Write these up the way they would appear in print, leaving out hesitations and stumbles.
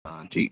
जी।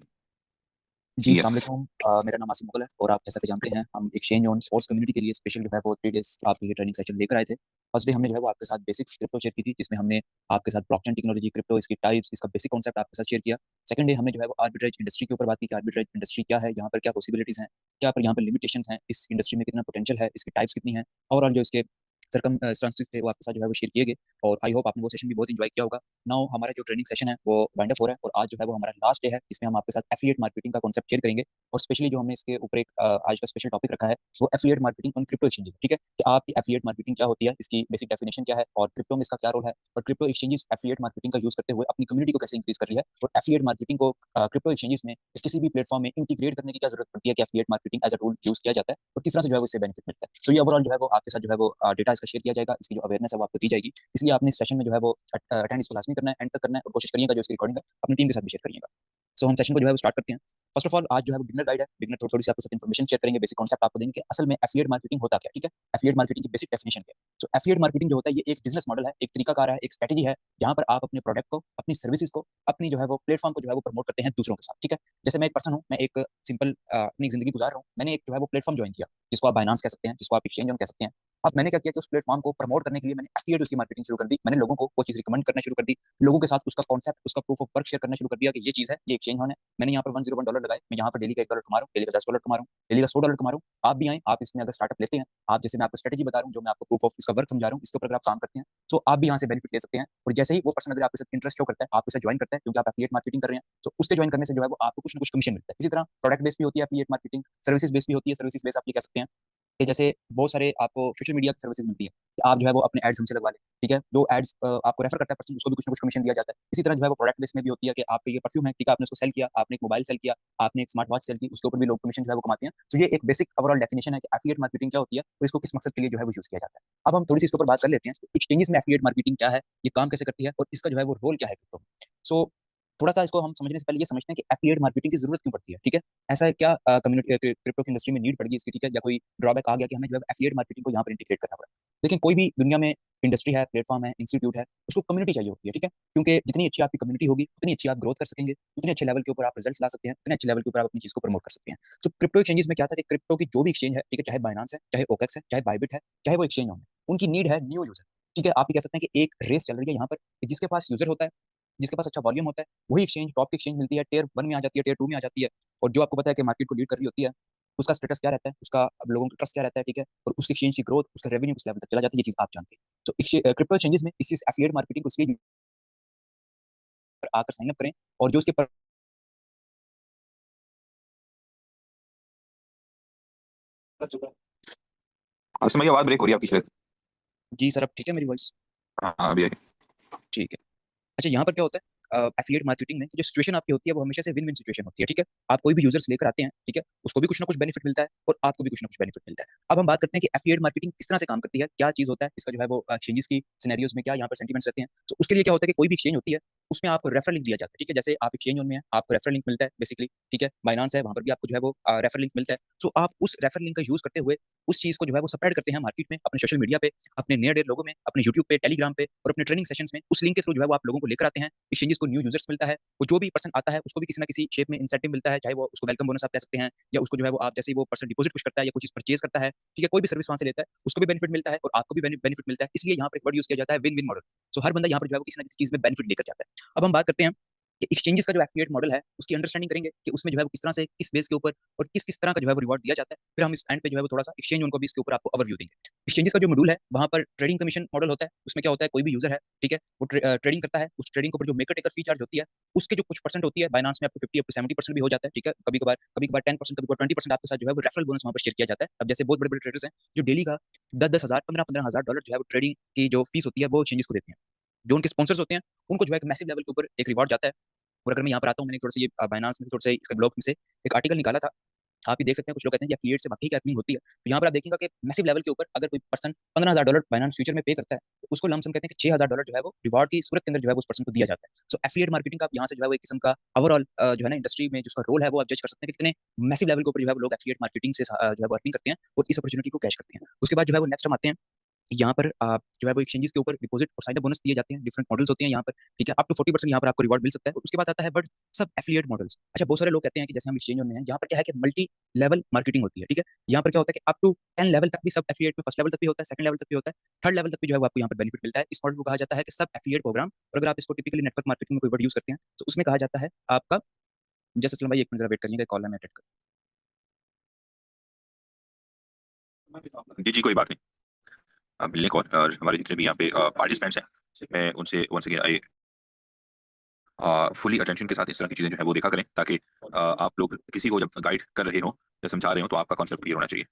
जी, अस्सलाम यस। वालेकुम। मेरा नाम आसिम मुगल है और आप जैसा कि जानते हैं हम एक्सचेंज ऑन सोर्स कम्युनिटी के लिए स्पेशल जो है वो 3 डेज़ आपके लिए ट्रेनिंग सेशन लेकर आए थे। फर्स्ट डे हमने जो है वो आपके साथ बेसिक्स क्रिप्टो शेयर की थी, जिसमें हमने आपके साथ ब्लॉकचेन टेक्नोलॉजी, क्रिप्टो, इसकी टाइप्स, इसका बेसिक कॉन्सेप्ट आपके साथ शेयर किया। सेकंड डे हमने जो है वो आर्बिट्रेज इंडस्ट्री के ऊपर बात की कि आर्बिट्रेज इंडस्ट्री क्या है, यहाँ पर क्या पॉसिबिलिटीज़ हैं, क्या पर यहाँ पर लिमिटेशंस हैं, इस इंडस्ट्री में कितना पोटेंशियल है, इसकी टाइप्स कितनी हैं, ओवरऑल जो इसके सर्कमस्टेंसेस थे वो आपके साथ जो है वो शेयर किए गए और आई होप आपने वो सेशन भी बहुत एंजॉय किया होगा। नाउ हमारा जो ट्रेनिंग सेशन है वो वाइंड अप हो रहा है और आज जो है वो हमारा लास्ट डे है, जिसमें हम आपके साथ एफिलिएट मार्केटिंग का कॉन्सेप्ट शेयर करेंगे। और स्पेशली जो हमने इसके ऊपर एक आज का स्पेशल टॉपिक रखा है वो affiliate marketing on crypto exchanges, ठीक है, कि आपकी एफिलिएट मार्केटिंग क्या होती है, इसकी बेसिक डेफिनेशन क्या है और क्रिप्टो में इसका क्या रोल है और क्रिप्टो एक्सचेंजेस एफिलिएट मार्केटिंग का यूज करते हुए अपनी कम्युनिटी को कैसे इंक्रीज कर रही है और एफिलिएट मार्केटिंग को क्रिप्टो एक्सचेंजेस में किसी भी प्लेटफॉर्म में इंटीग्रेट करने की क्या जरूरत पड़ती है कि affiliate marketing as a tool use किया जाता है और किस तरह से जो है वो इससे बेनिफिट मिलता है। तो ये ओवरऑल जो है वो आपके साथ जो है वो डेटा इसका शेयर किया जाएगा, इसकी जो अवेयरनेस है वो आपको दी जाएगी। इसलिए आपने इस सेशन में जो है वो अटेंड इसको लाजमी करना है, एंड तक करना है और कोशिश करिएगा जो इसकी रिकॉर्डिंग है अपनी टीम के साथ भी शेयर करिएगा। सो हम सेशन को जो है वो स्टार्ट करते हैं। फर्स्ट ऑफ ऑल आज जो है वो बिगनर गाइड है, बिगनर थोड़ी सी आपको साथ इन्फॉर्मेशन शेयर करेंगे, बेसिक कॉन्सेप्ट आपको देंगे कि असल में एफिलिएट मार्केटिंग होता क्या है, ठीक है, एफिलिएट मार्केटिंग की बेसिक डेफिनेशन क्या है। सो एफिलिएट मार्केटिंग जो होता है ये एक बिजनेस मॉडल है, एक तरीकाकार है, एक स्ट्रेटजी है, जहां पर आप अपने प्रोडक्ट को, अपनी सर्विसेज को, अपनी जो है वो प्लेटफॉर्म को जो है वो प्रमोट करते हैं दूसरों के साथ, ठीक है। जैसे मैं एक पर्सन हूँ, मैं एक सिंपल अपनी जिंदगी गुजार रहा हूँ, मैंने एक जो है वो प्लेटफॉर्म ज्वाइन किया जिसको आप बाइनांस कह सकते हैं, जिसको आप एक्सचेंज ऑन कह सकते हैं। अब मैंने क्या किया कि उस प्लेटफॉर्म को प्रमोट करने के लिए मैंने एफिलिएट उसकी मार्केटिंग शुरू कर दी, मैंने लोगों को वो चीज रिकमेंड करना शुरू कर दी, लोगों के साथ उसका कॉन्सेप्ट, उसका प्रूफ ऑफ वर्क शेयर करना शुरू कर दिया कि ये चीज है, ये एक्सचेंज ऑन है। मैंने यहाँ पर $101 लगाए, मैं यहाँ पर डेली का $1 कमा रहा हूँ, डेली का $10 कमा रहा हूँ, डेली का $100 कमा रहा हूँ। आप भी आए, आप इसमें अगर स्टार्टअप लेते हैं, आप जैसे मैं आपको स्ट्रेटजी बता रहा हूँ, जो मैं आपको प्रूफ ऑफ इसका वर्क समझा रहा हूँ, इसके ऊपर अगर आप काम करते हैं तो आप भी यहाँ से बेनिफिट ले सकते हैं। और जैसे ही वो पर्सन अगर आपके साथ इंटरेस्ट शो करता है, आपके साथ ज्वाइन करता है क्योंकि आप एफिलिएट मार्केटिंग कर रहे हैं, तो उसके ज्वाइन करने से जो है वो आपको कुछ ना कुछ कमीशन मिलता है। इसी तरह प्रोडक्ट बेस भी होती है एफिलिएट मार्केटिंग, सर्विसेज बेस भी होती है, सर्विसेज बेस आप ये कह सकते हैं कि जैसे बहुत सारे आपको सोशल मीडिया की सर्विसेज मिलती है कि आप जो है वो अपने एड्स हमसे लगवा लें, ठीक है, जो एड्स आपको रेफर करता है पर्सन, उसको भी कुछ ना कुछ कमीशन दिया जाता है। इसी तरह जो है वो प्रोडक्ट बेस में भी होती है कि आपके ये परफ्यूम है, ठीक है, आपने उसको सेल किया, आपने एक मोबाइल सेल किया, आपने एक स्मार्ट वॉच सेल की, उसके ऊपर भी लोग कमीशन जो है वो कमाते हैं। तो ये एक बेसिक ओवरऑल डेफिनेशन है कि एफिलिएट मार्केटिंग क्या होती है और इसको किस मकसद के लिए जो है वो यूज किया जाता है। अब हम थोड़ी सी इसके ऊपर बात कर लेते हैं, एक्सचेंजेस में एफिलिएट मार्केटिंग क्या है, ये काम कैसे करती है और इसका जो है वो रोल क्या है क्रिप्टो में। सो थोड़ा सा इसको हम समझने से पहले ये समझते हैं कि एफिलिएट मार्केटिंग की जरूरत क्यों पड़ती है, ठीक है। ऐसा है क्या कम्युनिटी क्रिप्टो की इंडस्ट्री में नीड पड़ गई इसकी, ठीक है, या कोई ड्रॉबैक आ गया कि हमें जो है एफिलिएट मार्केटिंग को यहाँ पर इंटीग्रेट करना पड़ा। लेकिन कोई भी दुनिया में इंडस्ट्री है, प्लेटफॉर्म है, इंस्टीट्यूट है, उसको कम्युनिटी चाहिए होती है, ठीक है, क्योंकि जितनी अच्छी आपकी कम्युनिटी होगी उतनी अच्छी आप ग्रोथ कर सकेंगे, उतने अच्छे लेवल के ऊपर आप रिजल्ट्स ला सकते हैं, उतने अच्छे लेवल के ऊपर आप अपनी चीज को प्रमोट कर सकते हैं। तो क्रिप्टो एक्सचेंजेस में क्या था कि क्रिप्टो की जो भी एक्सचेंज है, ठीक है, चाहे बाइनांस है, चाहे ओकेक्स है, चाहे बाइबिट है, चाहे वो एक्सचेंज ऑन है, उनकी नीड है न्यू यूजर, ठीक है। आप ये कह सकते हैं कि एक रेस चल रही है यहाँ पर कि जिसके पास यूजर होता है, जिसके पास अच्छा वॉल्यूम होता है, वही एक्सचेंज टॉप की एक्सचेंज मिलती है, टियर 1 में आ जाती है, टियर 2 में आ जाती है। और जो आपको पता है कि मार्केट को लीड कर रही होती है, उसका स्टेटस क्या रहता है, उसका अब लोगों का ट्रस्ट क्या रहता है, ठीक है, और उस एक्सचेंज की ग्रोथ, उसका रेवेन्यू किस लेवल तक चला जाता है, ये चीज आप जानते हैं। तो क्रिप्टो एक्सचेंजेस में इस एफिलिएट मार्केटिंग को इसलिए आकर साइन अप करें और जो उसके पर कर चुका है। असम की आवाज ब्रेक हो रही है आपकी शायद। जी सर, अब ठीक है मेरी वॉइस? हाँ अभी आई। ठीक है। अच्छा, यहाँ पर क्या होता है एफिलिएट मार्केटिंग में, जो सिचुएशन आपकी होती है वो हमेशा से विन विन सिचुएशन होती है, ठीक है। आप कोई भी यूजर्स लेकर आते हैं, ठीक है, उसको भी कुछ ना कुछ बेनिफिट मिलता है और आपको भी कुछ ना कुछ बेनिफिट मिलता है। अब हम बात करते हैं कि एफिलिएट मार्केटिंग किस तरह से काम करती है, क्या चीज होता है इसका, जो है वो एक्सचेंजेस की सिनेरियोज में क्या यहाँ पर सेंटीमेंट्स रहते हैं। तो उसके लिए क्या होता है कि कोई भी एक्सचेंज होती है उसमें आपको रेफर लिंक दिया जाता है, ठीक है। जैसे आप एक्सचेंज में है, आपको रेफर लिंक मिलता है बेसिकली, ठीक है, बाइनांस है, वहां पर भी आपको जो है वो रेफर लिंक मिलता है। तो आप उस रेफर लिंक का यूज करते हुए उस चीज को जो है वो स्प्रेड करते हैं मार्केट में, अपने सोशल मीडिया पे, अपने नियर डेयर लोगों में, अपने यूट्यूब पे, टेलीग्राम पे और अपने ट्रेनिंग सेशंस में उस लिंक के थ्रू जो है वो आप लोगों को लेकर आते हैं। एक्सचेंजेस को न्यू यूजर्स मिलता है, वो जो भी पर्सन आता है उसको भी किसी ना किसी शेप में इंसेंटिव मिलता है, चाहे वो उसको वेलकम बोनस आप कह सकते हैं, या उसको जो है वो आप जैसे ही वो पर्सन डिपॉजिट कुछ करता है या कुछ चीज परचेज करता है, ठीक है, कोई भी सर्विस वहां से लेता है उसको भी बेनिफिट मिलता है और आपको भी बेनिफिट मिलता है। इसलिए यहाँ पर एक वर्ड यूज किया जाता है विन विन मॉडल। सो हर बंदा यहाँ पर जो है वो किसी ना किसी चीज में बेनिफिट लेकर जाता है। अब हम बात करते हैं कि एक्सचेंजेस का जो एफिलिएट मॉडल है उसकी अंडरस्टैंडिंग करेंगे कि उसमें जो है वो किस तरह से, किस बेस के ऊपर और किस किस तरह का जो है वो रिवॉर्ड दिया जाता है। फिर हम इस एंड पे जो है वो थोड़ा सा एक्सचेंज उनको भी इसके ऊपर आपको ओवरव्यू देंगे। एक्सचेंजेस का जो मॉड्यूल है वहां पर ट्रेडिंग कमीशन मॉडल होता है। उसमें क्या होता है, कोई भी यूजर है, ठीक है, वो ट्रेडिंग करता है, उस ट्रेडिंग के ऊपर जो मेकर टेकर फी चार्ज होती है उसके जो कुछ परसेंट होती है, बाइनांस में आपको 50 अप टू 70% भी हो जाता है, ठीक है, कभी कभार 10%, कभी कभार 20% आपके साथ जो है वो रेफरल बोनस वहां पर शेयर किया जाता है। अब जैसे बहुत बड़े बड़े ट्रेडर्स हैं जो डेली का 10-10 हज़ार, 15-15 हज़ार डॉलर जो है वो ट्रेडिंग की जो फीस होती है वो एक्सचेंजेस को देते हैं। जो उनके स्पॉन्सर्स होते हैं उनको जो है मैसिव लेवल के ऊपर एक रिवॉर्ड जाता है। और अगर मैं यहाँ पर आता हूँ, मैंने थोड़ा सा ये बाइनांस में थोड़ा सा इसका ब्लॉग में से एक आर्टिकल निकाला था। आप भी देख सकते हैं, कुछ लोग कहते हैं कि एफिलिएट से बाकी क्या अर्निंग होती है। तो यहाँ पर आप देखेंगे कि मैसिव लेवल के ऊपर अगर कोई पर्सन $15,000 बाइनांस फ्यूचर में पे करता है तो उसको लमसम कहते हैं कि $6,000 जो है वो रिवॉर्ड की सूरत के अंदर जो है वो उस पर्सन को दिया जाता है। सो एफिलिएट मार्केटिंग का आप यहाँ से जो है वो एक किस्म का ओवरऑल जो है ना इंडस्ट्री में जिसका रोल है वो आप जज कर सकते हैं कि कितने मैसिव लेवल के ऊपर जो है वो लोग एफिलिएट मार्केटिंग से जो है वो अर्निंग करते हैं और इस अपॉर्चुनिटी को कैश करते हैं। उसके बाद जो है वो नेक्स्ट हम आते हैं यहाँ पर आप जो है वो एक्सचेंजेस के ऊपर डिपॉजिट और साइन अप बोनस दिए जाते हैं, डिफरेंट मॉडल्स होते हैं यहाँ पर, ठीक है, अप टू 40% यहाँ पर आपको रिवॉर्ड मिल सकता है। और उसके बाद आता है वर्ड सब एफिलिएट मॉडल्स। अच्छा, बहुत सारे लोग कहते हैं कि जैसे हम एक्सचेंज में हैं, यहाँ पर क्या है कि मल्टी लेवल मार्केटिंग होती है, ठीक है। यहाँ पर क्या होता है कि अप टू 10 लेवल तक भी सब एफिलिएट में, फर्स्ट लेवल तक भी होता है, सेकंड लेवल तक भी होता है, थर्ड लेवल तक भी जो है वो आपको यहाँ पर बेनिफिट मिलता है। इस मॉडल को कहा जाता है कि सब एफिलिएट प्रोग्राम। और अगर आप इसको टिपिकली नेटवर्क मार्केटिंग में कोई वर्ड यूज करते हैं तो उसमें कहा जाता है आपका, जैसे असलम भाई एक मिनट जरा वेट करिएगा, कॉल है, मैं अटेंड जी जी, कोई बात नहीं। आप लिंक और हमारे जितने भी यहाँ पे पार्टिसिपेंट्स हैं, मैं उनसे once again I fully attention के साथ इस तरह की चीजें जो है वो देखा करें, ताकि आप लोग किसी को जब गाइड कर रहे हो या समझा रहे हो तो आपका कॉन्सेप्ट क्लियर होना चाहिए।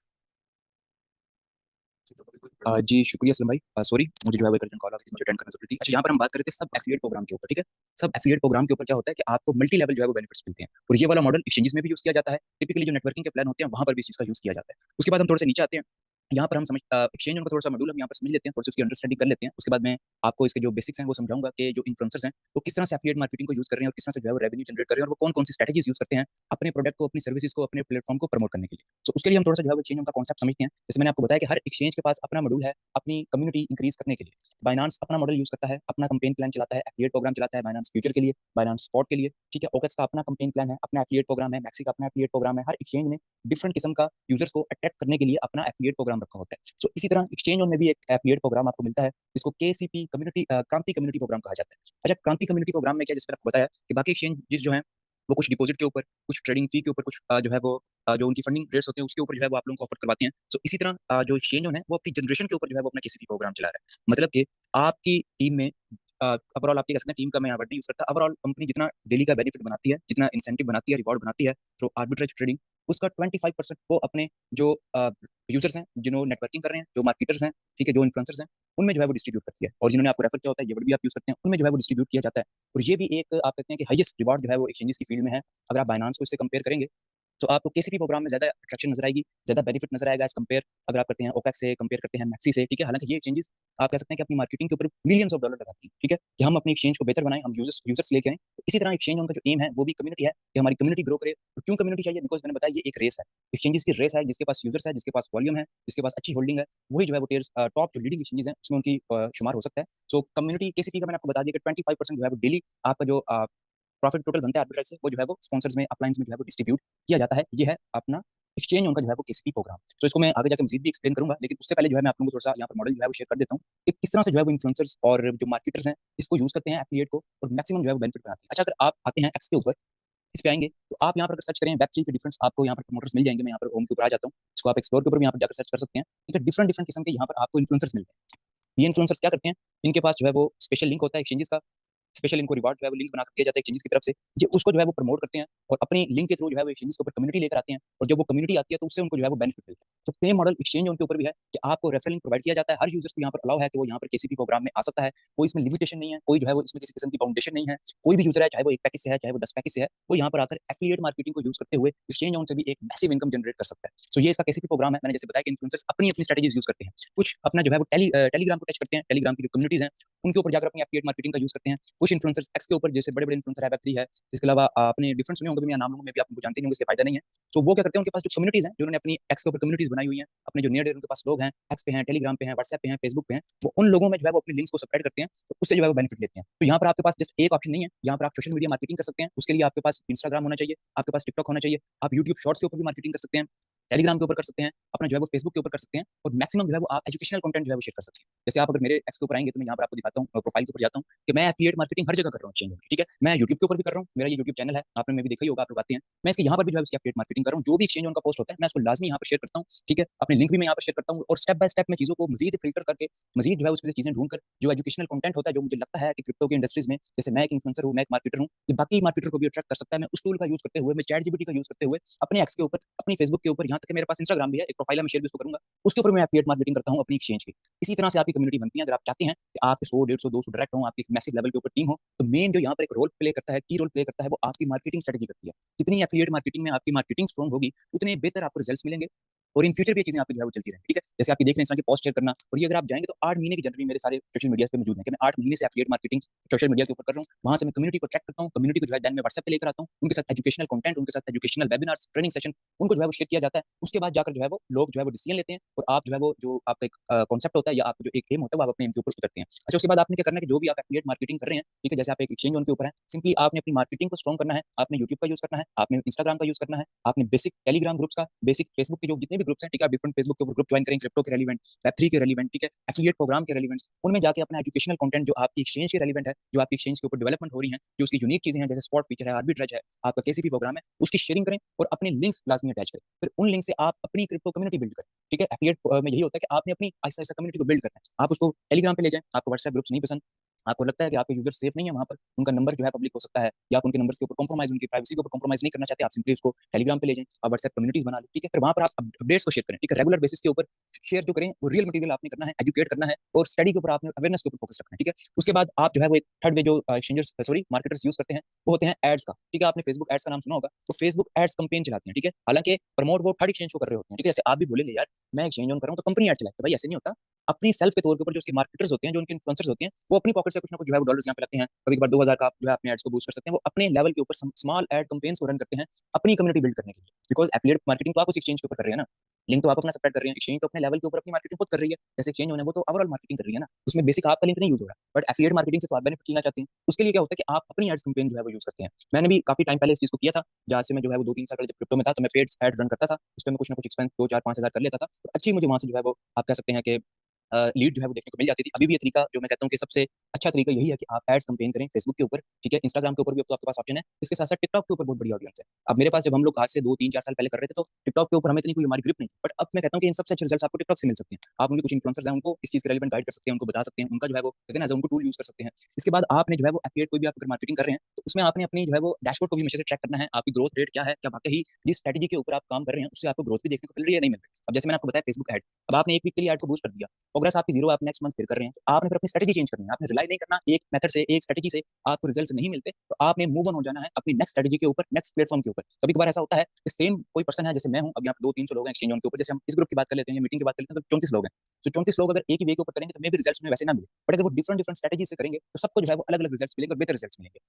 जी शुक्रिया असलम भाई, सॉरी मुझे जो है वो एक अर्जेंट कॉल आ गई थी, मुझे अटेंड करना जरूरी थी। अच्छा, यहाँ पर हम बात कर रहे थे सब एफिलिएट प्रोग्राम के ऊपर, ठीक है। सब एफिलिएट प्रोग्राम के ऊपर क्या होता है कि आपको मल्टी लेवल जो है वो बेनिफिट्स मिलते हैं, और ये वाला मॉडल एक्सचेंजेस में भी यूज किया जाता है। टिपिकली जो नेटवर्किंग के प्लान होते हैं वहां पर भी इस चीज का यूज किया जाता है। उसके बाद हम थोड़े से नीचे आते हैं। यहाँ पर हम समझ एक्सचेंज का थोड़ा सा मॉड्यूल हम यहाँ पर समझ लेते हैं, थोड़ी सी उसकी अंडरस्टैंडिंग कर लेते हैं। उसके बाद मैं आपको इसके जो बेसिक्स हैं वो समझाऊंगा कि जो इन्फ्लुएंसर्स हैं वो किस तरह से एफिलिएट मार्केटिंग को यूज कर रहे हैं और किस तरह से जो है वो रेवेन्यू जनरेट कर रहे हैं, और वो कौन कौन सी स्ट्रेटेजीज यूज करते हैं अपने प्रोडक्ट को, अपनी सर्विसेज को, अपने प्लेटफॉर्म को प्रमोट करने के लिए। तो उसके लिए हम थोड़ा सा जो है वो एक्सचेंज का कॉन्सेप्ट समझते हैं। जैसे मैंने आपको बताया कि हर एक्सचेंज के पास अपना मॉड्यूल है अपनी कम्युनिटी इंक्रीज करने के लिए। बाइनांस अपना मॉडल यूज करता है, अपना कंपेन प्लान चलाता है, एफिलिएट प्रोग्राम चलाता है बाइनांस फ्यूचर के लिए, बाइनांस स्पॉट के लिए, ठीक है। ओकेक्स का अपना कंपेन प्लान है, अपना एफिलिएट प्रोग्राम है, मैक्सी का अपना एफिलिएट प्रोग्राम है। हर एक्सचेंज ने डिफरेंट किस्म का यूजर्स को अट्रैक्ट करने के लिए अपना एफिलिएट प्रोग्राम रखा होता है। सो इसी तरह एक्सचेंज में भी एक एफिलिएट प्रोग्राम आपको मिलता है, जिसको केसीपी कम्युनिटी क्रांति कम्युनिटी प्रोग्राम कहा जाता है। अच्छा, क्रांति कम्युनिटी प्रोग्राम में क्या, जैसे मैंने आपको बताया कि बाकी एक्सचेंज जो है वो कुछ डिपॉजिट के ऊपर, कुछ ट्रेडिंग फी के ऊपर, कुछ जो है वो जो उनकी फंडिंग रेट्स होते हैं उसके ऊपर जो है वो आप लोगों को ऑफर करवाते हैं। सो इसी तरह जो एक्सचेंज है वो अपनी जनरेशन के ऊपर जो है वो अपना केसीपी प्रोग्राम चला रहा है। मतलब कि आपकी टीम में ओवरऑल आपकी कह सकते हैं, टीम का मैं यहाँ वर्ड नहीं यूज करता, ओवरऑल कंपनी जितना डेली का बेनिफिट बनाती है, जितना इंसेंटिव बनाती है, रिवॉर्ड बनाती है थ्रू आर्बिट्रेज ट्रेडिंग, उसका 25% वो अपने जो यूजर्स हैं, जिन्होंने नेटवर्किंग कर रहे हैं, जो मार्केटर्स हैं, ठीक है, जो इन्फ्लुएंसर्स हैं, उनमें जो है वो डिस्ट्रीब्यूट करती है। और जिन्होंने आपको रेफर किया होता है, ये वर्ड भी आप यूज करते हैं, उनमें जो है वो डिस्ट्रीब्यूट किया जाता है। और ये भी एक आप कहते हैं कि हाईएस्ट रिवॉर्ड जो है वो एक्सचेंजेस की फील्ड में है। अगर आप बाइनांस को इससे कंपेयर करेंगे तो आपको किसी भी प्रोग्राम में ज्यादा अट्रैक्शन नजर आएगी, ज्यादा बेनिफिट नजर आएगा एज कंपेयर, अगर आप करते हैं ओपेक्स से, कंपेयर करते हैं मैक्सी से, ठीक है। हालांकि ये एक्सचेंजेस आप कह सकते हैं कि अपनी मार्केटिंग के ऊपर मिलियंस ऑफ डॉलर लगाती हैं, ठीक है, कि हम अपनी एक्सचेंज को बेहतर बनाएं, हम यूजर्स यूजर्स लेके आएं। तो इसी तरह एक्सचेंज उनका जो एम है वो भी कम्युनिटी है, कि हमारी कम्युनिटी ग्रो करे। तो क्यों कम्युनिटी चाहिए? बिकॉज मैंने बताया ये एक रेस है, एक्सचेंजेस की रेस है। जिसके पास यूजर्स है, जिसके पास वॉल्यूम है, जिसके पास अच्छी होल्डिंग है, वही जो है वो टॉप जो लीडिंग एक्सचेंजेस हैं उसमें उनकी शुमार हो सकता है। सो कम्युनिटी केसीपी का मैंने आपको बता दिया कि 25% जो है वो डेली आपका जो प्रॉफिट टोटल बनता है आर्बिट्रेज से, वो जो है वो स्पॉन्सर्स में, अपलाइंस में जो है वो डिस्ट्रीब्यूट किया जाता है। ये है अपना एक्सचेंज उनका जो है वो केसीपी प्रोग्राम। तो इसको मैं आगे जाकर मजीद भी एक्सप्लेन करूंगा, लेकिन उससे पहले जो है मैं आप लोगों को थोड़ा सा यहाँ पर मॉडल जो है वो शेयर कर देता हूँ कि किस तरह से जो है वो इन्फ्लुएंसर्स और जो मार्केटर्स हैं इसको यूज करते हैं एफिलिएट को, और मैक्सिमम जो है वो बेनिफिट बनाते हैं। अच्छा, अगर आप आते हैं एक्स के ऊपर, इस पे आएंगे तो आप यहाँ पर अगर सर्च करें वेब 3 के डिफरेंस, आपको यहाँ पर प्रमोटर्स मिल जाएंगे। मैं यहाँ पर होम के ऊपर आ जाता हूँ, इसको आप एक्सप्लोर के ऊपर भी यहाँ पर जाकर सर्च कर सकते हैं, ठीक है। डिफरेंट डिफरेंट किस्म के यहाँ पर आपको इन्फ्लुएंसर्स मिलते हैं। ये इन्फ्लुएंसर्स क्या करते हैं? इनके पास जो है वो स्पेशल लिंक होता है एक्सचेंजेस का, स्पेशल इनको रिवार्ड जो है वो लिंक बना कर दिया जाता है एक्सचेंजेस की तरफ से। ये उसको जो है वो प्रमोट करते हैं और अपनी लिंक के थ्रू जो है वो एक्सचेंजेस के ऊपर कम्युनिटी लेकर आते हैं, और जब वो कम्युनिटी आती है तो उससे उनको जो है वो बेनिफिट मिलता है। तो सेम मॉडल एक्सचेंज उनके ऊपर भी है कि आपको रेफरल लिंक प्रोवाइड किया जाता है, हर यूजर्स को यहाँ पर अलाउ है कि वो यहाँ पर केसीपी प्रोग्राम में आ सकता है। कोई इसमें लिमिटेशन नहीं है, कोई जो है वो इसमें किसी किस्म की बाउंडेशन नहीं है। कोई भी यूजर है, चाहे वो एक पैकेज से है, चाहे वो 10 पैकेज से है, वो यहाँ पर आकर एफिलिएट मार्केटिंग को यूज करते हुए एक्सचेंज ऑन से भी एक मैसिव इनकम जनरेट कर सकता है। तो ये इसका केसीपी प्रोग्राम है। मैंने जैसे बताया कि इन्फ्लुएंसर्स अपनी अपनी स्ट्रेटेजीज यूज करते हैं। कुछ अपना जो है वो टेलीग्राम को टच करते हैं, टेलीग्राम की जो कम्युनिटीज हैं उनके ऊपर जाकर अपनी एफिलिएट मार्केटिंग का यूज करते हैं। कुछ इन्फ्लुएंसर्स एक्स के ऊपर, जैसे बड़े बड़े इन्फ्लुएंसर है, वेब3 है, इसके अलावा आपने डिफरेंट सुने होंगे, मैं नाम लूंगा, मैं भी आपको जानते नहीं होंगे, इसके फायदा नहीं है। तो वो क्या करते हैं, उनके पास जो कम्युनिटीज हैं, जिन्होंने अपनी एक्स के ऊपर कम्युनिटीज बनाई हुई हैं, अपने जो नियर उनके पास लोग हैं, एक्स पे हैं, टेलीग्राम पे हैं, व्हाट्सएप पे हैं, फेसबुक पे हैं, वो उन लोगों में जो है वो अपनी लिंक्स को स्प्रेड करते हैं, तो उससे जो है वो बेनिफिट लेते हैं। तो यहाँ पर आपके पास जस्ट एक ऑप्शन नहीं है, यहाँ पर आप सोशल मीडिया मार्केटिंग कर सकते हैं। उसके लिए आपके पास इंस्टाग्राम होना चाहिए, आपके पास टिकटॉक होना चाहिए, आप यूट्यूब शॉर्ट्स के ऊपर भी मार्केटिंग कर सकते हैं, टेलीग्राम के ऊपर कर सकते हैं, अपना जो है वो फेसबुक के ऊपर कर सकते हैं, और मैक्सिमम जो है वो आप एजुकेशनल कंटेंट जो है वो शेयर कर सकते हैं। जैसे आप अगर मेरे एक्स के ऊपर आएंगे तो मैं यहाँ पर आपको दिखाता हूँ, प्रोफाइल के ऊपर जाता हूँ कि मैं एफिलिएट मार्केटिंग हर जगह कर रहा हूँ चेंज, ठीक है। मैं यूट्यूब के ऊपर भी कर रहा हूँ, मेरा ये यूट्यूब चैनल है, आपने में भी देखा ही होगा, आप लोग आते हैं। मैं इसके यहाँ पर भी जो है उसकी एफिलिएट मार्केटिंग कर रहा हूँ। जो भी एक्सचेंज उनका पोस्ट होता है मैं उसको लाजमी यहाँ पर शेयर करता हूँ, ठीक है। अपने लिंक भी मैं यहाँ पर शेयर करता हूँ, और स्टेप बाय स्टेप मैं चीजों को मजीद फिल्टर करके, मजीद जो है उसमें से चीजें ढूंढकर, जो एजुकेशनल कंटेंट होता है, जो मुझे लगता है कि क्रिप्टो की इंडस्ट्रीज में, जैसे मैं एक इन्फ्लुएंसर हूँ, मैं एक मार्केटर हूँ, ये बाकी मार्केटर को भी अट्रैक्ट कर सकता है। मैं उस टूल का यूज करते हुए, मैं चैट जीपीटी का यूज करते हुए अपने एक्स के ऊपर, अपनी फेसबुक के ऊपर, यहाँ तक कि मेरे पास इंस्टाग्राम भी है, एक प्रोफाइल है, मैं शेयर भी उसको करूंगा, उसके ऊपर मैं एफिलिएट मार्केटिंग करता हूँ अपनी एक्सचेंज की। इसी तरह से आपकी कम्युनिटी बनती है। अगर आप चाहते हैं कि आपके 100, 150, 200 डायरेक्ट हो, आपकी मैसिव लेवल के ऊपर टीम हो, तो मेन जो यहाँ पर एक रोल प्ले करता है, की रोल प्ले करता है, वो आपकी मार्केटिंग स्ट्रेटेजी करती है। कितनी एफिलिएट मार्केटिंग में आपकी मार्केटिंग स्ट्रॉन्ग होगी, उतने बेहतर आपको रिजल्ट्स मिलेंगे, और इन फ्यूचर भी ये चीजें आपकी जो है वो चलती रहेंगी, ठीक है। जैसे आप ये देख रहे हैं इंसान की पोस्ट शेयर करना, और ये अगर आप जाएंगे तो 8 महीने की जनरली मेरे सारे सोशल मीडिया पे मौजूद है कि मैं 8 महीने से एफिलिएट मार्केटिंग सोशल मीडिया के ऊपर कर रहा हूँ। वहां से मैं कम्युनिटी को ट्रैक करता हूँ, कम्युनिटी को जो है देन मैं व्हाट्सएप पे लेकर आता हूँ, उनके साथ एजुकेशनल कंटेंट, उनके साथ एजुकेशनल वेबिनार्स, ट्रेनिंग सेशन, उनको जो है वो शेयर किया जाता है। उसके बाद जाकर जो है वो लोग जो है वो डिसीजन लेते हैं, और आप जो है वो जो आपका एक कॉन्सेप्ट होता है या आपका जो एक एम होता है वो आप अपने एम के ऊपर उतरते हैं। अच्छा, उसके बाद आपने क्या करना है कि जो भी आप एफिलिएट मार्केटिंग कर रहे हैं, ठीक है, जैसे आप एक एक्सचेंज के ऊपर है, सिंपली आपने अपनी मार्केटिंग को स्ट्रॉन्ग करना है, आपने यूट्यूब का यूज करना है, आपने इंस्टाग्राम का यूज करना है, आपने बेसिक टेलीग्राम ग्रुप्स का, बेसिक फेसबुक के जो जितने भी ग्रुप्स हैं, ठीक है, आप डिफरेंट फेसबुक के ऊपर ग्रुप ज्वाइन करें, क्रिप्टो के रेलिवेंट, वेब3 के रेलिवेंट, ठीक है, एफिलिएट प्रोग्राम के रेलिवेंट, उनमें जाके अपना एजुकेशनल कंटेंट जो आपकी एक्सचेंज के रेलिवेंट है, जो आपकी एक्सचेंज के ऊपर डेवलपमेंट हो रही है, जो उसकी यूनिक चीजें हैं, जैसे स्पॉट फीचर है, आर्बिट्रेज है, आपका केसीपी प्रोग्राम है, उसकी शेयरिंग करें और अपने लिंक्स लाजमी अटैच करें। फिर उन लिंक से आप अपनी क्रिप्टो कम्युनिटी बिल्ड करें, ठीक है। एफिलिएट में यही होता है कि आपने अपनी ऐसा ऐसा कम्युनिटी को बिल्ड करना है। आप उसको टेलीग्राम पे ले जाएं, आपको व्हाट्सएप ग्रुप्स नहीं पसंद, आपको लगता है कि आपके यूजर सेफ नहीं है वहां पर, उनका नंबर जो है पब्लिक हो सकता है, या आप उनके नंबर्स के ऊपर कॉम्प्रोमाइज, उनकी प्राइवेसी के ऊपर कॉम्प्रोमाइज नहीं करना चाहते, आप सिंपली उसको टेलीग्राम पे ले जाएं, आप व्हाट्सएप कम्युनिटीज बना लो, ठीक है। फिर वहां पर आप अपडेट्स को शेयर करें, ठीक है, रेगुलर बेसिस के ऊपर शेयर जो करें वो रियल मटेरियल आपने करना है, एजुकेट करना है, और स्टडी के ऊपर आपने अवेयरनेस के ऊपर फोकस रखना है, ठीक है। उसके बाद आप जो है वो एक थर्ड वे जो एक्सचेंजर्स सॉरी मार्केटर्स यूज करते हैं वो होते हैं एड्स का, ठीक है। आपने फेसबुक एड्स का नाम सुना होगा, तो फेसबुक एड्स कैंपेन चलाते हैं, ठीक है। हालांकि प्रमोट वो थर्ड एक्सचेंज को कर रहे होते हैं, ठीक है। जैसे आप भी बोलेंगे यार मैं एक्सचेंज ऑन कर रहा हूँ तो कंपनी एड चलाते हैं, भाई ऐसे नहीं होता। अपनी सेल्फ के तौर के ऊपर जो उसके मार्केटर्स होते हैं, जो उनके इन्फ्लुएंसर्स होते हैं, वो अपनी पॉकेट से कुछ ना कुछ जो है वो डॉलर्स यहाँ पे लगते हैं, कभी कभार 2000 का आप जो है अपने एड्स को बूस्ट कर सकते हैं, वो अपने लेवल के ऊपर स्मॉल एड कैंपेन्स को रन करते हैं अपनी कम्युनिटी बिल्ड करने के लिए, बिकॉज एफिलिएट मार्केटिंग तो आप उस एक्सचेंज के ऊपर कर रहे हैं ना, लिंक तो आप अपना स्प्रेड कर रहे हैं, एक्सचेंज तो अपने लेवल के ऊपर अपनी मार्केटिंग खुद कर रही है। जैसे एक्सचेंज होना है वो तो ओवरऑल मार्केटिंग कर रही है ना, उसमें बेसिक आपका लिंक नहीं यूज हो रहा, बट एफिलिएट मार्केटिंग से तो आप बेनिफिट लेना चाहते हैं। उसके लिए क्या होता है कि आप अपनी एड्स कैंपेन जो है वो यूज करते हैं। मैंने भी काफी टाइम पहले इस चीज को किया था, जहाँ से मैं जो है वो 2-3 साल पहले जब क्रिप्टो में था तो मैं पेड एड रन करता था, उसमें मैं कुछ ना कुछ एक्सपेंस 2-4-5 हजार कर लेता था, तो अच्छी मुझे वहां से जो है वो आप कह सकते हैं कि लीड जो है वो देखने को मिल जाती थी। अभी भी ये तरीका जो मैं कहता हूँ कि सबसे अच्छा तरीका यही है कि आप एड्स कैंपेन करें फेसबुक के ऊपर, ठीक है, इंस्टाग्राम के ऊपर भी अब तो आपके पास ऑप्शन है, इसके साथ साथ टिकटॉक के ऊपर बहुत बड़ी ऑडियंस है। अब मेरे पास जब हम लोग आज से 2-3-4 साल पहले कर रहे थे तो टिकटॉक के ऊपर हमें इतनी कोई हमारी ग्रिप नहीं थी, बट अब मैं कहता हूँ कि इन सबसे अच्छे रिजल्ट्स आपको टिकटॉक से मिल सकते हैं। आप उनके कुछ इन्फ्लुएंसर्स हैं उनको इस चीज के रेलिवेंट गाइड कर सकते हैं, उनको बता सकते हैं, उनका जो है वो कहते हैं ना उनको टूल यूज कर सकते हैं। इसके बाद आपने जो है वो एफिलिएट कोई भी आप अगर मार्केटिंग कर रहे हैं तो उसमें आपने अपनी जो है वो डैशबोर्ड को भी हमेशा से ट्रैक करना है, आपकी ग्रोथ रेट क्या है, क्या वाकई जिस स्ट्रेटजी के ऊपर आप काम कर रहे हैं उससे आपको ग्रोथ भी देखने को मिल रही है नहीं मिल रही। अब जैसे मैंने आपको बताया फेसबुक एड, अब आपने एक वीक के लिए एड को बूस्ट कर दिया, प्रोग्रेस आपकी जीरो, आप नेक्स्ट मंथ फिर कर रहे हैं, तो आपने फिर अपनी स्ट्रेटजी चेंज करनी है, आपने रिलाई नहीं करना एक मेथड से, एक स्ट्रेटजी से आपको रिजल्ट्स नहीं मिलते, तो आपने मूव ऑन हो जाना है अपनी नेक्स्ट स्ट्रेटजी के ऊपर, नेक्स्ट प्लेटफॉर्म के ऊपर। कभी कभार ऐसा होता है कि सेम कोई पर्सन है, जैसे मैं हूं, अब यहाँ पे 200-300 लोग हैं एक्सचेंज ऑन के ऊपर, जैसे हम इस ग्रुप की बात कर लेते हैं, मीटिंग की बात कर लेते हैं तो 34 लोग हैं, तो 34 लोग अगर एक ही वे के ऊपर करेंगे तो मे भी रिजल्ट्स में वैसे ना मिले, बट अगर वो डिफरेंट डिफरेंट स्ट्रेटजी से करेंगे तो सबको जो है वो अलग अलग रिजल्ट्स मिलेंगे और बेहतर रिजल्ट्स मिलेंगे।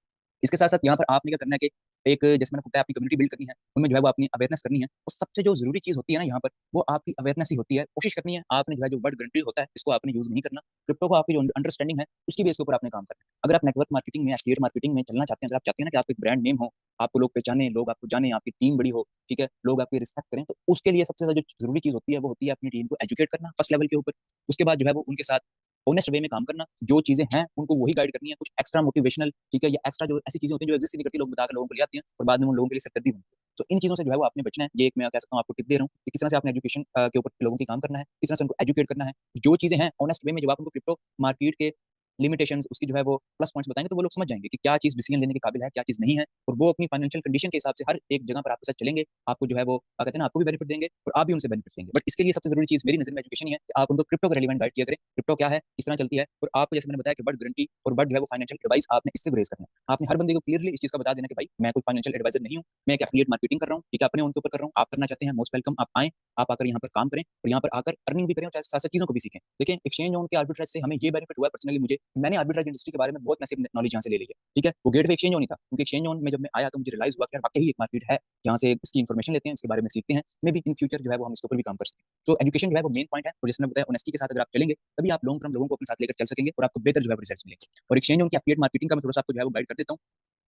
इसके साथ साथ यहाँ पर आपने क्या करना है कि एक जैसे मैंने बताया अपनी कम्युनिटी बिल्ड करनी है, उनमें जो है वो अपनी अवेयरनेस करनी है, और सबसे जो जरूरी चीज होती है ना यहाँ पर वो आपकी अवेयरनेस ही होती है। कोशिश करनी है आपने जो है जो वर्ड गारंटी होता है इसको आपने यूज नहीं करना, क्रिप्टो को आपकी जो अंडरस्टैंडिंग है उसकी बेस के ऊपर आपने काम करना है। अगर आप नेटवर्क मार्केटिंग में, एफिलिएट मार्केटिंग में चलना चाहते हैं, अगर आप चाहते हैं ना कि आपका एक ब्रांड नेम हो, आपको लोग पहचाने, लोग आपको जाने, आपकी टीम बड़ी हो, ठीक है, लोग आपकी रिस्पेक्ट करें, तो उसके लिए सबसे ज्यादा जो जरूरी चीज होती है वो होती है अपनी टीम को एजुकेट करना फर्स्ट लेवल के ऊपर। उसके बाद जो है वो उनके साथ ऑनेस्ट वे में काम करना, जो चीजें हैं उनको वही गाइड करनी है, कुछ एक्स्ट्रा मोटिवेशनल, ठीक है, या एक्स्ट्रा जो ऐसी चीजें होती हैं जो एग्जिस्ट नहीं करती, लोग बताकर लोगों को ले आती हैं और बाद में उन लोगों के लिए सरदर्दी बनती है। तो इन चीजों से जो है वो आपने बचना है। ये एक मैं कह सकता हूँ आपको टिप दे रहा हूँ कि किस तरह से आपने एजुकेशन के ऊपर लोगों की काम करना है, किस तरह से उनको एजुकेट करना है, जो चीजें हैं ऑनेस्ट वे में जब आप उनको क्रिप्टो मार्केट के लिमिटेशंस उसकी जो है वो प्लस पॉइंट्स बताएंगे तो वो लोग समझ जाएंगे कि क्या चीज डिसीजन लेने के काबिल है, क्या चीज नहीं है, और वो अपनी फाइनेंशियल कंडीशन के हिसाब से हर एक जगह पर आपके साथ चलेंगे, आपको जो है वो कहते हैं ना आपको भी बेनिफिट देंगे और आप भी उनसे बेनिफिट देंगे। बट इसके लिए सबसे जरूरी चीज मेरी नजर में एजुकेशन ही है कि आप उनको क्रिप्टो के रिलेवेंट गाइड किया करें, क्रिप्टो क्या है, किस तरह चलती है, और आपको जैसे मैंने बताया कि बर्ड गारंटी और बर्ड जो है वो फाइनेंशियल एडवाइस आपने इससे ग्रेस करना है। आपने हर बंदे को क्लियरली इस चीज का बता देना कि भाई मैं कोई फाइनेंशियल एडवाइजर नहीं हूँ, मैं एक एफिलिएट मार्केटिंग कर रहा हूँ, ठीक है, अपने उनके ऊपर कर रहा हूँ, आप करना चाहते हैं मोस्ट वेलकम, आप आए, आप आकर यहाँ पर काम करें और यहाँ पर आकर अर्निंग भी करें और साथ साथ चीजों को भी सीखें। देखिए एक्सचेंज ऑन के आर्बिट्रेज से हमें ये बेनिफिट हुआ पर्सनली, मुझे मैंने आर्बिट्रेज इंडस्ट्री के बारे में बहुत मैसिव नॉलेज यहाँ से ले ली है, ठीक है। वो गेटवे एक्सचेंज ऑन ही था, क्योंकि एक्सचेंज ऑन में जब मैं आया तो मुझे रियलाइज हुआ कि यार वाकई एक मार्केट है, यहाँ से इसकी इन्फॉर्मेशन लेते हैं, इसके बारे में सीखते हैं, मे बी इन फ्यूचर जो है वो हम इसके ऊपर भी काम कर सकते हैं। तो एजुकेशन जो है वो मेन पॉइंट है, और जैसे मैं बताया ऑनेस्टी के साथ अगर आप चलेंगे तभी आप लॉन्ग टर्म लोगों को अपने साथ लेकर चल सकेंगे और आपको बेहतर जो है रिजल्ट्स मिलेंगे। और एक्सचेंज ऑन की एफिलिएट मार्केटिंग का मैं थोड़ा सा आपको जो है वो गाइड कर देता हूँ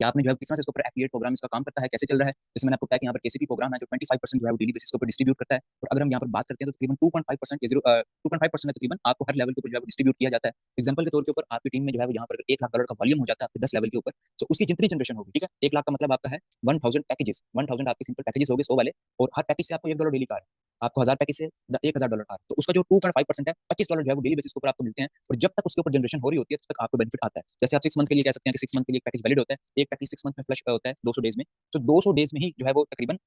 कि आपने जो है किस तरह से इसके ऊपर एफिलिएट प्रोग्राम इसका काम करता है, कैसे चल रहा है। जैसे मैंने आपको बताया कि यहाँ पर केसीपी प्रोग्राम है जो 25% जो है वो डेली बेसिस के ऊपर डिस्ट्रीब्यूट करता है, और अगर हम यहाँ पर बात करते हैं तो तकरीबन 2.5% या 2.5% तकरीबन आपको हर लेवल के ऊपर जो है डिस्ट्रीब्यूट किया जाता है। एग्जाम्पल के तौर के ऊपर आपकी टीम में जो है वो यहाँ पर $1 लाख का वॉल्यूम हो जाता है आपके 10 लेवल के ऊपर, तो उसकी जितनी जनरेशन होगी, ठीक है, 1 लाख का मतलब आपका है 1000 पैकेजेस, 1000 आपके सिंपल पैकेजेस हो गए 100 वाले, और हर पैकेज से आपको $1 डेली का है, आपको 1000 पैकेज से $1000 आ रहा है, तो उसका जो 2.5% है $25 जो है वो डेली बेसिस के ऊपर आपको मिलते हैं, और जब तक उसके ऊपर जनरेशन हो रही होती है तब तक आपको बेनिफिट आता है। जैसे आप 6 मंथ के लिए कह सकते हैं कि 6 मंथ के लिए एक पैकेज वैलिड होता है, एक पैकेज 6 मंथ में फ्लश होता है 200 डेज में, तो 200 डेज में ही जो है वो तकरीबन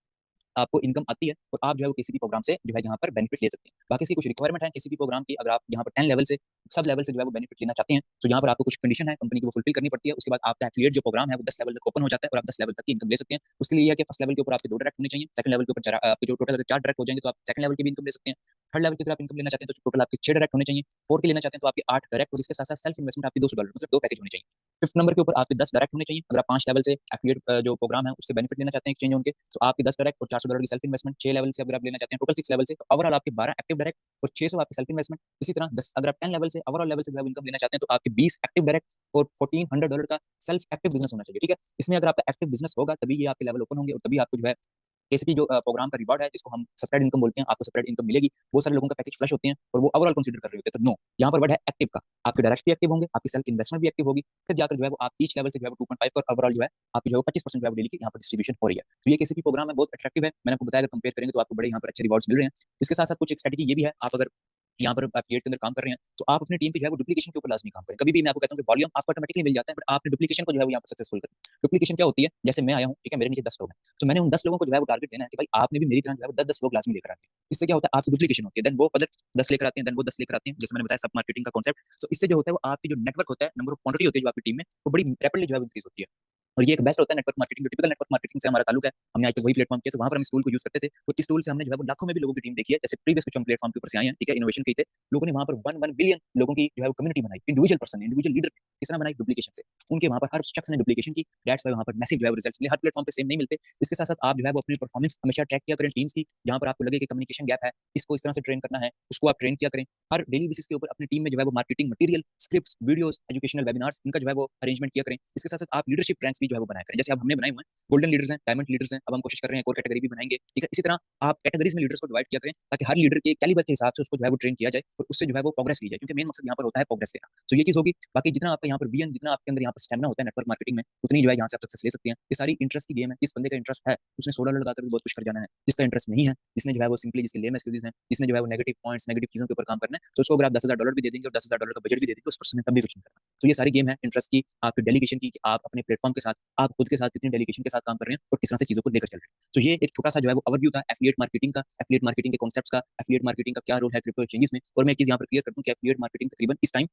आपको इनकम आती है और आप जो है वो किसी भी प्रोग्राम से जो है यहाँ पर बेनिफिट ले सकते हैं। बाकी इसकी कुछ रिक्वायरमेंट है किसी भी प्रोग्राम की, अगर आप यहाँ पर 10 लेवल से सब लेवल से जो है वो बेनिफिट लेना चाहते हैं तो यहाँ पर आपको कुछ कंडीशन है कंपनी की वो फुलफिल करनी पड़ती है। उसके बाद आपका एफिलिएट जो प्रोग्राम है वो 10 लेवल तक ओपन हो जाता है और आप 10 लेवल तक की इनकम ले सकते हैं। उसके लिए यह है कि फर्स्ट लेवल के ऊपर आपके 2 डायरेक्ट होने चाहिए, सेकंड लेवल के ऊपर आपके जो टोटल 4 डायरेक्ट हो जाएंगे तो आप सेकंड लेवल की भी इनकम ले सकते हैं। थर्ड लेवल की अगर आप इनकम लेना चाहते हैं तो टोटल आपके 6 डायरेक्ट होने चाहिए, फोर्थ के लेना चाहते हैं तो आपके 8 डायरेक्ट और इसके साथ साथ सेल्फ इन्वेस्टमेंट आपकी $200 मतलब 2 पैकेज होने चाहिए। फिफ्थ नंबर के ऊपर आपके 10 डायरेक्ट होने चाहिए। अगर आप 5 लेवल से एफिलिएट जो प्रोग्राम है उससे बेनिफिट लेना चाहते हैं एक्सचेंज उनके तो आपके 10 डायरेक्ट और $400 की सेल्फ इन्वेस्टमेंट। 6 लेवल से अगर आप लेना चाहते हैं टोटल 6 लेवल से तो ओवरऑल आपके 12 एक्टिव डायरेक्ट और 600 आपके सेल्फ इन्वेस्टमेंट। इसी तरह 10 अगर आप 10 लेवल से ओवरऑल लेवल से जो है इनकम लेना चाहते हैं तो आपके 20 एक्टिव डायरेक्ट और $1400 का सेल्फ एक्टिव बिजनेस होना चाहिए। ठीक है, इसमें अगर आपका एक्टिव बिजनेस होगा तभी ये आपके लेवल ओपन होंगे और तभी आपको जो है केसीपी जो प्रोग्राम का रिवॉर्ड है जिसको हम सेपरेट इनकम बोलते हैं, आपको सेपरेट इनकम मिलेगी। बहुत सारे लोगों का पैकेज फ्लश होते हैं और वो ओवरऑल कंसीडर कर रहे होते हैं, तो नो, यहाँ पर वर्ड है एक्टिव का। आपके डायरेक्ट भी एक्टिव होंगे, आपकी सेल्फ इन्वेस्टमेंट भी एक्टिव होगी, फिर जाकर जो है वो आप ईच लेवल से जो है वो 2.5 और ओवरऑल जो है आपकी जो है 25% जो है वो डेली की यहाँ पर डिस्ट्रीब्यूशन हो रही है। तो ये केसीपी प्रोग्राम है, बहुत अट्रैक्टिव है। मैंने आपको बताया अगर कंपेयर करेंगे तो आपको बड़े यहाँ पर अच्छे रिवॉर्ड्स मिल रहे हैं। इसके साथ साथ कुछ एक स्ट्रेटजी ये भी है, आप अगर यहाँ पर एफिलिएट के अंदर काम कर रहे हैं तो आप अपनी टीम की जो है वो डुप्लीकेशन के ऊपर लाजमी काम करें। कभी भी मैं आपको कहता हूँ कि वॉल्यूम आपको ऑटोमेटिकली मिल जाता है, बट आपने डुप्लीकेशन को जो है वो यहाँ पर सक्सेसफुल करें। डुप्लीकेशन क्या होती है, जैसे मैं आया हूँ, ठीक है, मेरे नीचे 10 लोग हैं, तो मैंने उन 10 लोगों को जो है वो टारगेट देना है कि भाई आपने भी मेरी तरह जो है वो 10-10 लोग लाजमी लेकर आते हैं। इससे क्या होता है, आपकी डुप्लीकेशन होती है, देन वो फर्दर 10 लेकर आते हैं, देन वो 10 लेकर आते हैं, जैसे मैंने बताया सब मार्केटिंग का कॉन्सेप्ट। तो इससे जो होता है वो आपकी जो नेटवर्क होता है, नंबर ऑफ क्वांटिटी होती है जो आपकी टीम में, वो बड़ी रैपिडली जो है इंक्रीज होती है। और ये एक बेस्ट होता है नेटवर्क मार्केटिंग, जो टिपिकल नेटवर्क मार्केटिंग से हमारा ताल्लुक है। हमने आज तक वही प्लेटफॉर्म किया, तो वहां पर हम इस टूल को यूज करते थे। तो इस टूल से हमने जो है वो लाखों में भी लोगों की टीम देखी है। जैसे प्रीवियस कुछ हम प्लेटफॉर्म के ऊपर से आए हैं, ठीक है, इनोवेशन की थे, लोगों ने वहां पर 1 बिलियन लोगों की जो है वो कम्युनिटी बनाई, इंडिविजुअल पर्सन, इंडिविजुअल लीडर किस तरह बनाई, डुप्लीकेशन से। उनके वहां पर हर शख्स ने डुप्लीकेशन की, दैट्स व्हाई वहां पर मैसिव जो है रिजल्ट्स मिले। हर प्लेटफॉर्म पे सेम नहीं मिलते। इसके साथ साथ आप जो है वो अपनी परफॉर्मेंस हमेशा ट्रैक किया करें टीम्स की, जहां पर आपको लगे कि कम्युनिकेशन गैप है, इसको इस तरह से ट्रेन करना है, उसको आप ट्रेन किया करें। हर डेली बेसिस के ऊपर अपनी टीम में जो है वो marketing material, scripts, videos, educational webinars, इनका जो है वो अरेंजमेंट किया करें। इसके साथ साथ आप लीडरशिप रैंक्स भी जो है वो बनाया करें, जैसे अब हमने बनाए हुए हैं, गोल्डन लीडर्स हैं, डायमंड लीडर्स हैं, अब हम कोशिश कर रहे हैं कोर कैटेगरी भी बनाएंगे, ठीक है। इसी तरह आप कैटेगरीज में लीडर्स को डिवाइड किया करें ताकि हर लीडर के कैलिबर के हिसाब से उसको जो है वो ट्रेन किया जाए और उससे जो है वो प्रोग्रेस की जाए, क्योंकि मेन मकसद यहाँ पर होता है प्रोग्रेस लेना। तो ये चीज होगी। बाकी जितना आपका यहाँ पर विजन, जितना आपके अंदर यहाँ पर स्टेमिना होता है नेटवर्क मार्केटिंग में, उतनी जो है यहाँ से आप सक्सेस ले सकते हैं। ये सारी इंटरेस्ट की गेम है। जिस बंदे का इंटरेस्ट है उसने $100 लगाकर भी बहुत कुछ कर जाना है। जिसका इंटरेस्ट नहीं है, जिसने जो है वो सिंपली, जिसके लेम एक्सक्यूजेस हैं, जिसने जो है वो नेगेटिव पॉइंट्स, नेगेटिव चीजों के ऊपर काम करना है, तो उसको अगर आप $10,000 भी दे देंगे और $10,000 का बजट भी दे देंगे, उस पर्सन ने तब भी कुछ नहीं करना। तो ये सारी गेम है इंटरेस्ट की, आपके डेलीगेशन की, कि आप अपने प्लेटफॉर्म के साथ, आप खुद के साथ कितनी डेलीगेशन के साथ काम कर रहे हैं और किस तरह से चीजों को लेकर चल रहे हैं। तो ये एक छोटा सा जो है वो ओवरव्यू था एफिलिएट मार्केटिंग का, एफिलिएट मार्केटिंग के कॉन्सेप्ट्स का, एफिलिएट मार्केटिंग का क्या रोल है क्रिप्टो एक्सचेंजेस में। और मैं एक चीज यहाँ पर क्लियर कर दूं कि एफिलिएट मार्केटिंग तकरीबन इस टाइम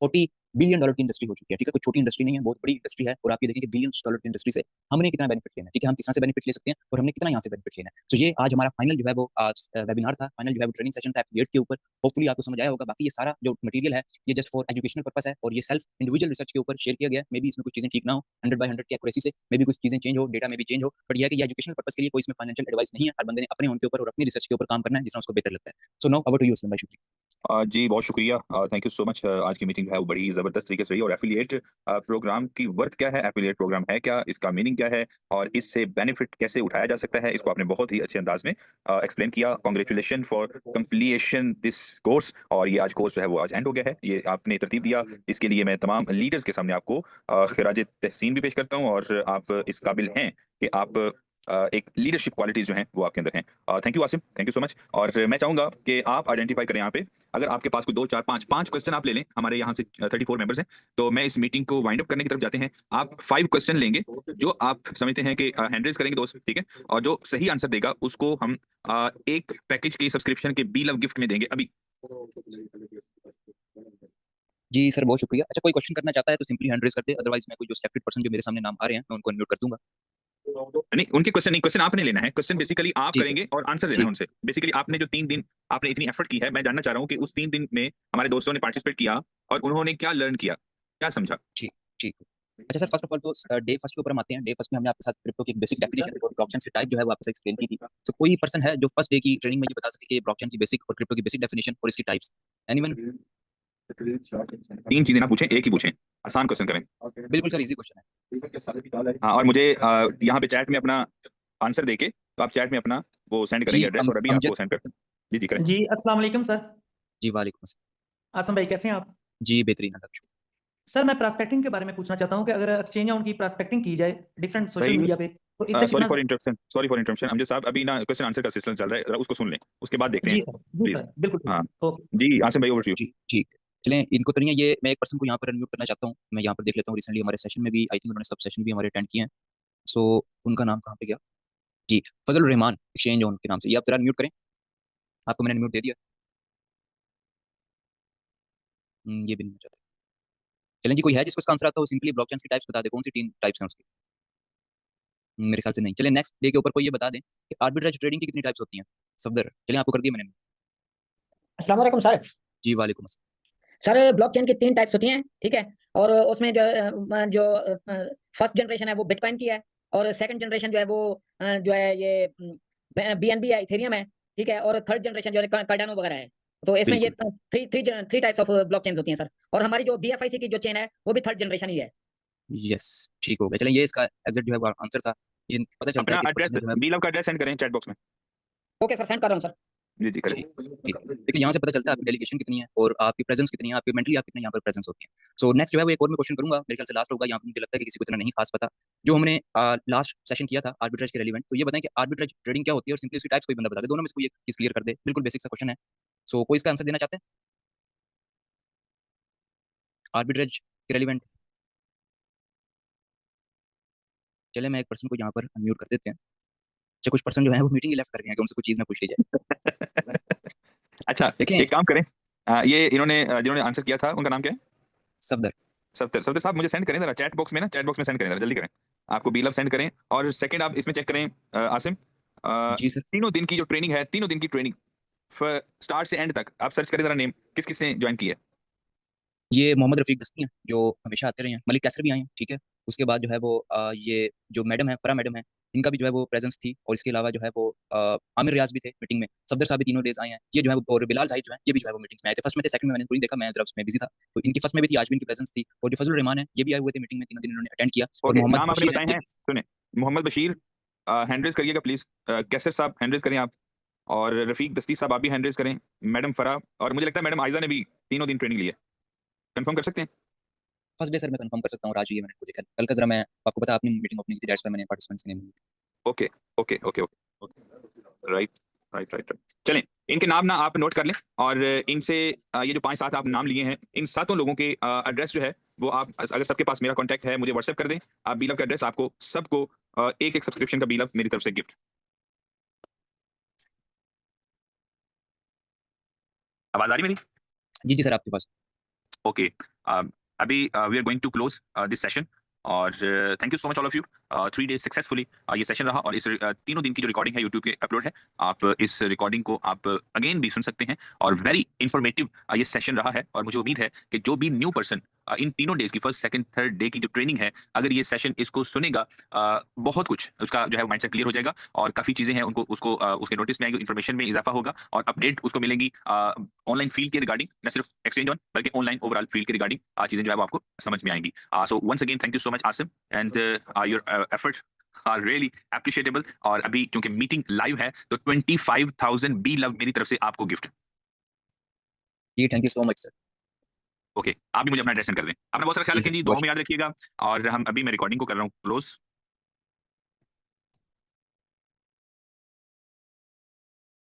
$40 बिलियन की इंडस्ट्री हो चुकी है, ठीक है। कोई छोटी इंडस्ट्री नहीं है, बहुत बड़ी इंडस्ट्री है। और आप ये देखिए कि $बिलियंस की इंडस्ट्री से हमने कितना बेनिफिट लेना है, ठीक है, हम किस तरह से बेनिफिट ले सकते हैं और हमने कितना यहाँ से बेनिफिट लेना है। तो ये आज हमारा फाइनल जो है वो आज वेबिनार था, फाइनल जो है वो ट्रेनिंग सेशन था एफिलिएट के ऊपर। होपफुली आपको समझ आया होगा। बाकी ये सारा जो मटेरियल है ये जस्ट फॉर एजुकेशनल पर्पस है और ये सेल्फ इंडिविजुअल रिसर्च के ऊपर शेयर किया गया है। मे बी इसमें कुछ चीजें ठीक ना हो 100/100 की एक्यूरेसी से, मे बी कुछ चीजें चेंज हो, डेटा में भी चेंज हो, बट यह है कि ये एजुकेशनल पर्पस के लिए, कोई इसमें फाइनेंशियल एडवाइस नहीं है। हर बंदे ने अपने उनके ऊपर और अपनी रिसर्च के ऊपर काम करना है जिसमें उसको बेहतर लगता है। So now over to you उसमें, भाई, शुक्रिया। जी, बहुत शुक्रिया। Thank you so much. आज की मीटिंग जो है वो बड़ी ज़बरदस्त तरीके से रही। और एफ़िलिएट प्रोग्राम की वर्थ क्या है? एफ़िलिएट प्रोग्राम है क्या? इसका मीनिंग क्या है? और इससे बेनिफिट कैसे उठाया जा सकता है? इसको आपने बहुत ही अच्छे अंदाज़ में एक्सप्लेन किया। Congratulation for completion this course. और ये आज कोर्स जो है वो आज एंड हो गया है। ये आपने तरतीब दिया, इसके लिए मैं तमाम लीडर्स के सामने आपको ख़िराज तहसीन भी पेश करता हूँ। और आप इस काबिल हैं कि आप एक लीडरशिप क्वालिटीज़ जो हैं वो आपके अंदर हैं। Thank you Asim, thank you so much. और मैं चाहूँगा कि आप आइडेंटिफ़ाई करें यहाँ पे, अगर आपके पास कोई 2, 4, 5 क्वेश्चन आप ले लें। हमारे यहाँ से 34 मेंबर्स हैं, तो मैं इस मीटिंग को वाइंड अप करने की तरफ जाते हैं। आप 5 क्वेश्चन लेंगे, जो आप समझते हैं कि हैंड रेज़ करेंगे दोस्त, ठीक है? और जो सही आंसर देगा, उसको हम एक पैकेज की सब्सक्रिप्शन के बी लव गिफ्ट में देंगे अभी। जी सर, बहुत शुक्रिया। अच्छा, कोई क्वेश्चन करना चाहता है तो सिंपली हैंड रेज कर दे, अदरवाइज मैं कोई जो सिलेक्टेड पर्सन जो मेरे सामने नाम आ रहे हैं मैं उनको अनम्यूट कर दूंगा। नहीं, उनके क्वेश्चन नहीं, क्वेश्चन आपने लेना है। क्वेश्चन बेसिकली आप ठीक है। करेंगे और आंसर लेना है ठीक। उनसे। बेसिकली आपने जो 3 दिन आपने इतनी एफर्ट की है, मैं जानना चाह रहा हूँ कि उस 3 दिन में हमारे दोस्तों ने पार्टिसिपेट किया और उन्होंने क्या लर्न किया? क्या समझा? ठीक। ठीक। अच्छा सर, फर्स्ट ऑफ ऑल तो डे फर्स्ट के ऊपर हम आते हैं। डे फर्स्ट में हमने आपके साथ क्रिप्टो की एक बेसिक डेफिनेशन और ब्लॉकचेन के टाइप जो है वो आपके साथ एक्सप्लेन की थी। तो कोई पर्सन है जो फर्स्ट डे की ट्रेनिंग में ये बता सके कि ब्लॉकचेन की बेसिक और क्रिप्टो की बेसिक डेफिनेशन और इसकी टाइप्स? एनीवन? 3 चीजें ना पूछें, एक ही पूछें। आसान क्वेश्चन करें। बिल्कुल सर, इजी क्वेश्चन है। हाँ, और मुझे यहाँ पे चैट में अपना आंसर देके, तो आप चैट में अपना वो सेंड जी करेंगे एड्रेस, और अभी आपको अमजद। सेंड करते हैं। जी, जी, करें। जी, अस्सलाम वालेकुम सर। जी वालेकुम अस्सलाम। आसम भाई कैसे हैं आप? जी बेहतरीन, अल्लाह का शुक्र। सर मैं प्रॉस्पेक्टिंग के बारे में पूछना चाहता हूँ कि अगर एक्सचेंज उनकी प्रॉस्पेक्टिंग की जाए डिफरेंट सोशल भाई, मीडिया पे तो इससे सॉरी कितना। For interruption, sorry for interruption Amjad साहब, अभी ना क्वेश्चन आंसर का सिलसिला चल रहा है, जरा उसको सुन लें, उसके बाद देखते जी हैं, सर, जी प्लीज। सर, बिल्कुल हाँ ठीक। ओके। जी, आसिम भाई, ओवर टू यू। जी ठीक है। चलें, इनको तो नहीं है ये, मैं एक पर्सन को यहाँ पर अनम्यूट करना चाहता हूँ। मैं यहाँ पर देख लेता हूँ, रिसेंटली हमारे सेशन में भी आई थिंक उन्होंने सब सेशन भी हमारे अटेंड किए हैं। सो उनका नाम कहाँ पे गया? जी, फजल रहमान एक्सचेंज ऑन के नाम से। ये आप जरा म्यूट करें, आपको मैंने म्यूट दे दिया। ये भी नहीं चाहते। चलें जी, कोई है जिसको इसका आंसर आता हो, सिंपली ब्लॉकचेन की टाइप्स बता दे, कौन सी 3 टाइप्स हैं उसकी? मेरे ख्याल से नहीं। चलिए नेक्स्ट डे के ऊपर कोई ये बता दें कि आर्बिट्रेज ट्रेडिंग की कितनी टाइप्स होती हैं? सफदर, चलिए आपको कर दिया मैंने। अस्सलाम वालेकुम सर। जी वालेकुम अस्सलाम। सर ब्लॉकचेन की 3 टाइप्स होती हैं, ठीक है? और उसमें जो फर्स्ट जनरेशन है वो बिटकॉइन की है, और सेकंड जनरेशन जो है वो जो है ये बीएनबी है, इथेरियम है, ठीक है? और थर्ड जनरेशन जो है कार्डानो वगैरह है। तो इसमें ये बिल्कुल, थ्री टाइप्स ऑफ ब्लॉकचेन होती हैं सर। और हमारी जो बीएफआईसी की जो चेन है वो भी थर्ड जनरेशन ही है। यस, ठीक हो गया। चलिए ये इसका एग्जैक्ट जो है वो आंसर था। ये पता चलता है अपना कि इस एड्रेस पर्सन ने जो है। बी लव का एड्रेस सेंड करें चैट बॉक्स में। ओके सर, सेंड कर रहा हूँ सर। जी, जी, करें। ठीक, ठीक है। देखिए यहाँ से पता चलता है आपकी डेलीगेशन कितनी है और आपकी प्रेजेंस कितनी है, आपकी मेंटली आप कितने यहाँ पर प्रेजेंस होती है। सो नेक्स्ट जो है वो एक और मैं क्वेश्चन करूंगा, मेरे ख्याल से लास्ट होगा, यहाँ पे मुझे लगता है कि किसी को इतना नहीं खास पता। जो हमने लास्ट सेशन किया था आर्बिट्रेज के रेलिवेंट, तो ये बताएं कि आर्बिट्रेज ट्रेडिंग क्या होती है और सिंपली उसकी टाइप्स कोई बंदा बता दे, दोनों में से कोई एक चीज क्लियर कर दे, बिल्कुल बेसिक सा क्वेश्चन है। सो कोई इसका आंसर देना चाहते हैं? आर्बिट्रेज के रेलिवेंट। चले मैं एक पर्सन को यहाँ पर अनम्यूट कर देते हैं। अच्छा, कुछ पर्सन जो है वो मीटिंग ही लेफ्ट कर गए हैं कि उनसे कुछ चीज ना पूछ ली जाए। अच्छा, देखें, एक काम करें, ये इन्होंने जिन्होंने आंसर किया था उनका नाम क्या है? सफदर। सफदर, सफदर साहब मुझे सेंड करें जरा चैट बॉक्स में ना, चैट बॉक्स में सेंड करें जरा, जल्दी करें। आपको बी लव सेंड करें। और सेकंड आप इसमें चेक करें आसिम, जी सर। तीनों दिन की जो ट्रेनिंग है, तीनों दिन की ट्रेनिंग स्टार्ट से एंड तक आप सर्च करें जरा, नेम किस किस ने ज्वाइन की है। ये मोहम्मद रफीक दस्ती हैं जो हमेशा आते रहे हैं, मलिक कैसर भी आए हैं, ठीक है। उसके बाद जो है वो ये जो मैडम है, फरा मैडम है, इनका भी जो है वो प्रेजेंस थी। और इसके अलावा जो है वो आमिर रियाज भी थे मीटिंग में, सफदर साहब भी तीनों डेज आए हैं, ये जो है वो, और बिलाल जाहिद जो है ये भी जो है वो मीटिंग्स में आए थे। फर्स्ट में थे, सेकंड में मैंने थोड़ी देखा, मैं जरा उसमें बिजी था। तो इनकी फर्स्ट में भी थी, आज भी इनकी प्रेजेंस थी। और जो फजल रहमान है ये भी आए हुए थे मीटिंग में, तीनों दिन इन्होंने अटेंड किया। और ओके, मोहम्मद नाम आपने बशीर है बताए ये हैं, भी। सुने। मोहम्मद बशीर, हैंड रेज करिएगा प्लीज। कैसर साहब हैंड रेज करें आप। और रफीक दस्ती साहब आप भी हैंड रेज करें। मैडम फरा, और मुझे लगता है मैडम आयजा ने भी तीनों दिन ट्रेनिंग ली है। कंफर्म कर सकते हैं? फर्स्ट डे सर मैं कंफर्म कर सकता हूँ, आज ये मैंने देखा, कल का जरा मैं आपको पता, अपनी मीटिंग अपनी की थी, दैट्स व्हाई मैंने पार्टिसिपेंट्स के name. Okay, okay, okay, okay, right, right, right, right. चलें, इनके नाम ना आप नोट कर लें। और इनसे ये जो 5-7 आप नाम लिए हैं, इन सातों लोगों के एड्रेस जो है वो आप, अगर सबके पास मेरा कॉन्टैक्ट है, मुझे व्हाट्सएप कर दें। आप बी लव का एड्रेस, आपको सबको एक-एक सब्सक्रिप्शन का बी लव मेरी तरफ से गिफ्ट। आवाज आ रही मेरी? जी जी सर, आपके पास। ओके, अभी we are going to close this session. और thank you so much all of you. 3 days successfully ये सेशन रहा, और इस तीनों दिन की जो रिकॉर्डिंग है यूट्यूब पे अपलोड है। आप इस रिकॉर्डिंग को आप अगेन भी सुन सकते हैं। और वेरी इंफॉर्मेटिव ये सेशन रहा है, और मुझे उम्मीद है कि जो भी न्यू पर्सन इन तीनों डेज की फर्स्ट सेकंड थर्ड डे की जो ट्रेनिंग है, अगर ये सेशन इसको सुनेगा, बहुत कुछ उसका जो है माइंडसेट क्लियर हो जाएगा। और काफी चीजें हैं उनको, उसको उसके नोटिस में आएगी, इन्फॉर्मेशन में इजाफा होगा, और अपडेट उसको मिलेंगी ऑनलाइन फील्ड के रिगार्डिंग, न सिर्फ एक्सचेंज ऑन बल्कि ऑनलाइन ओवरऑल फील्ड के रिगार्डिंग चीजें जो है वो आपको समझ में आएंगी। So once again thank you so much Asim, and your efforts are really appreciatable. और अभी क्योंकि मीटिंग लाइव है, तो 25,000 बी लव मेरी तरफ से आपको गिफ्ट। जी thank you so much sir. Okay, आप भी मुझे अपना एड्रेस सेंड कर दें। अपना बहुत सारा ख्याल जी रखें सर, जी, बहुत दुआओं में याद रखिएगा। और हम अभी, मैं रिकॉर्डिंग को कर रहा हूँ क्लोज।